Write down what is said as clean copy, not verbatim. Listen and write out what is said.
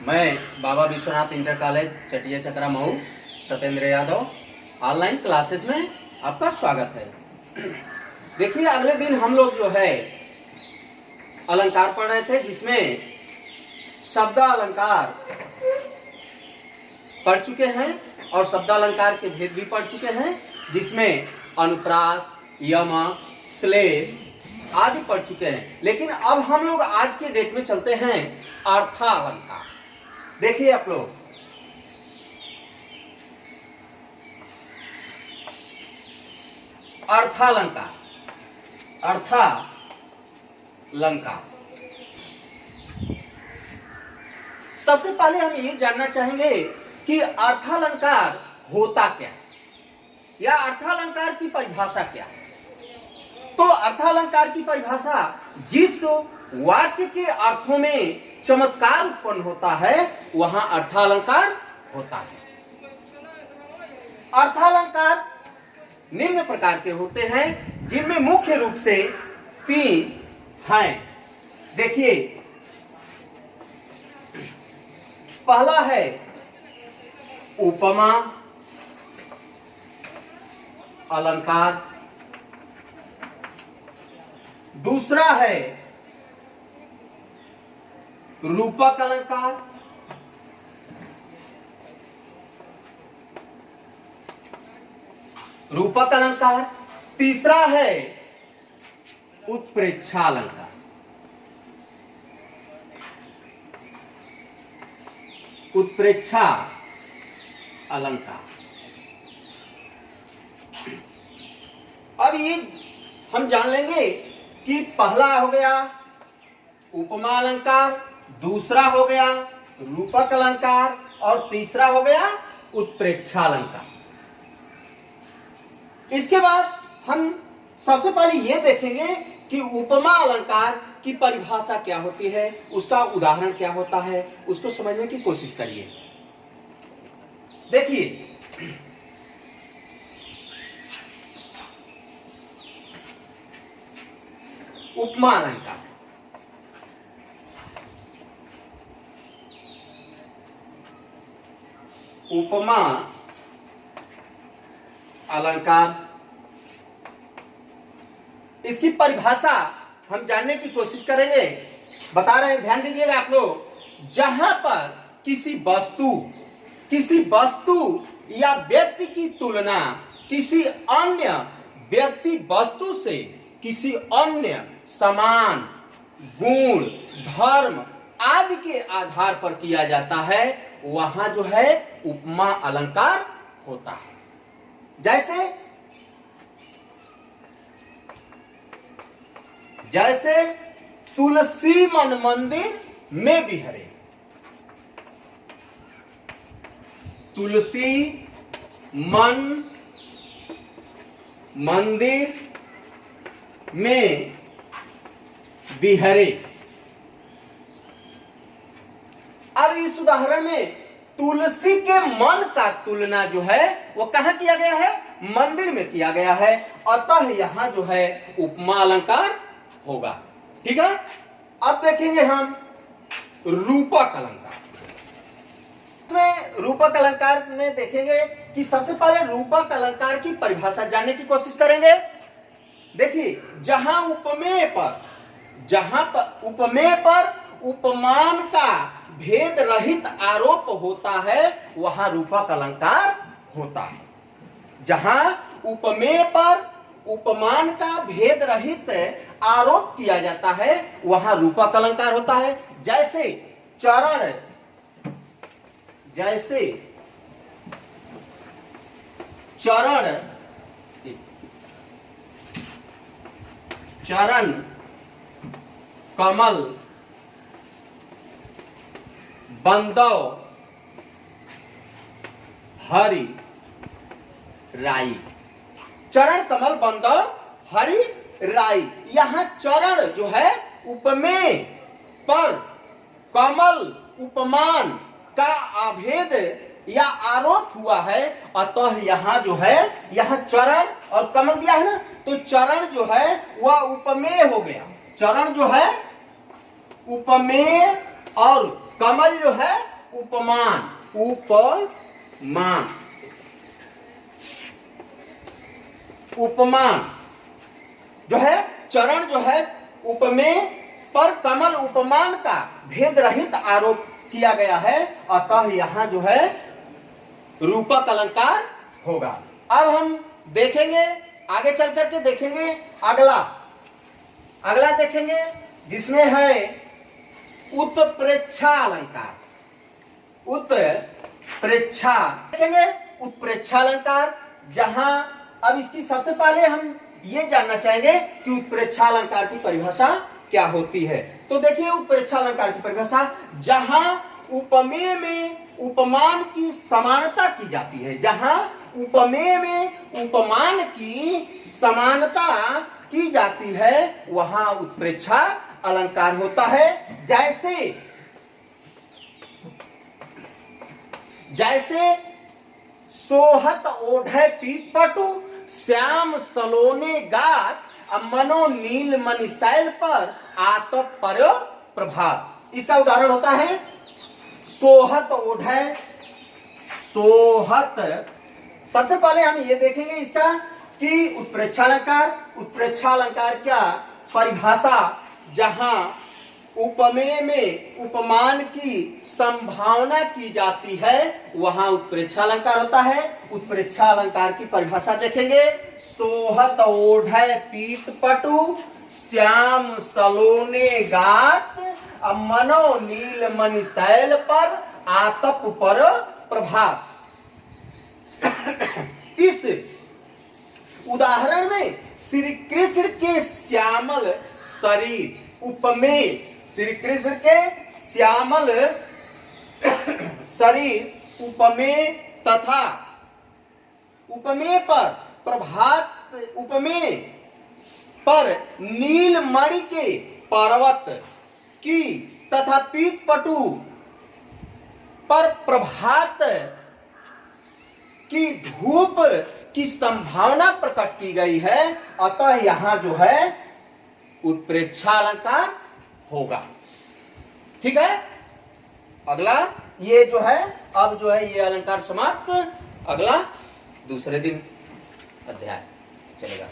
मैं बाबा Vishwanath inter college चटिया चकरा Mau Satyendra Yadav online classes में आपका स्वागत है। देखिए, अगले दिन हम लोग जो है अलंकार पढ़ रहे थे, जिसमें शब्द अलंकार पढ़ चुके हैं और शब्द अलंकार के भेद भी पढ़ चुके हैं, जिसमें अनुप्रास, यम, श्लेष आदि पढ़ चुके हैं। लेकिन अब हम लोग आज के डेट में चलते हैं अर्थालंकार। देखिए आप लोग, अर्थालंकार, अर्थालंकार। सबसे पहले हम ये जानना चाहेंगे कि अर्थालंकार होता क्या है या अर्थालंकार की परिभाषा क्या है। तो अर्थालंकार की परिभाषा, जिस वाक्य के अर्थों में चमत्कार उत्पन्न होता है वहां अर्थालंकार होता है। अर्थालंकार निम्न प्रकार के होते हैं, जिनमें मुख्य रूप से 3 हैं। देखिए, पहला है उपमा अलंकार, दूसरा है रूपक अलंकार, तीसरा है उत्प्रेक्षा अलंकार। उत्प्रेक्षा अलंकार। अब ये हम जान लेंगे कि पहला हो गया उपमा अलंकार, दूसरा हो गया रूपक अलंकार और तीसरा हो गया उत्प्रेक्षा अलंकार। इसके बाद हम सबसे पहले यह देखेंगे कि उपमा अलंकार की परिभाषा क्या होती है, उसका उदाहरण क्या होता है, उसको समझने की कोशिश करिए। देखिए, उपमा अलंकार। उपमा अलंकार, इसकी परिभाषा हम जानने की कोशिश करेंगे। बता रहे हैं, ध्यान दीजिएगा आप लोग। जहां पर किसी वस्तु या व्यक्ति की तुलना किसी अन्य व्यक्ति वस्तु से किसी अन्य समान गुण, धर्म आदि के आधार पर किया जाता है, वहां जो है उपमा अलंकार होता है। जैसे तुलसी मन मंदिर में बिहरे। तुलसी मन मंदिर में बिहरे। अब इस उदाहरण में तुलसी के मन का तुलना जो है वो कहां किया गया है? मंदिर में किया गया है। अतः यहां जो है उपमा अलंकार होगा। ठीक है। अब देखेंगे हम रूपक अलंकार। इसमें रूपक अलंकार में देखेंगे कि सबसे पहले रूपक अलंकार की परिभाषा जानने की कोशिश करेंगे। देखिए, जहां उपमेय पर उपमान का भेद रहित आरोप होता है वहां रूपक अलंकार होता है। जहां उपमेय पर उपमान का भेद रहित आरोप किया जाता है वहां रूपक अलंकार होता है। जैसे चरण, कमल, बंदो, हरि, राई। चरण, कमल, बंदो, हरि, राई। यहां चरण जो है उपमेय पर कमल उपमान का अभेद या आरोप हुआ है, अतः यहां जो है, यहां चरण और कमल दिया है ना, तो चरण जो है वह उपमेय हो गया। चरण जो है उपमेय और कमल जो है उपमान, उपमान, उपमान जो है चरण जो है उपमेय पर कमल उपमान का भेद रहित आरोप किया गया है, अतः यहां जो है रूपक अलंकार होगा। अब हम देखेंगे, आगे चल करके देखेंगे अगला देखेंगे जिसमें है उत्प्रेक्षा अलंकार। उत्प्रेक्षा देखेंगे, उत्प्रेक्षा अलंकार, जहां अब इसकी सबसे पहले हम ये जानना चाहेंगे कि उत्प्रेक्षा अलंकार की परिभाषा क्या होती है। तो देखिए उत्प्रेक्षा अलंकार की परिभाषा, जहां उपमेय में उपमान की समानता की जाती है, जहां उपमेय में उपमान की समानता की जाती है वहां उत्प्रेक्षा अलंकार होता है। जैसे सोहत ओढ़े पीत पटु, श्याम सलोने गात, मनो नील मणिशैल पर आतप पर्यो प्रभात। इसका उदाहरण होता है सोहत ओढ़े, सोहत। सबसे पहले हम ये देखेंगे इसका कि उत्प्रेक्षा अलंकार क्या परिभाषा, जहां उपमेय में उपमान की संभावना की जाती है वहां उत्प्रेक्षा अलंकार होता है। उत्प्रेक्षा अलंकार की परिभाषा देखेंगे, सोहत ओढ़े पीत पटु, श्याम सलोने गात, मनो नील मणिशैल पर आतप पर प्रभात। इस उदाहरण में श्री कृष्ण के श्यामल शरीर, उपमेय श्री कृष्ण के श्यामल शरीर उपमेय तथा उपमेय पर प्रभात, उपमेय पर नीलमणि के पर्वत की तथा पीत पटु पर प्रभात की धूप की संभावना प्रकट की गई है, अतः यहां जो है उत्प्रेक्षा अलंकार होगा। ठीक है, अगला ये जो है, अब जो है ये अलंकार समाप्त। अगला दूसरे दिन अध्याय चलेगा।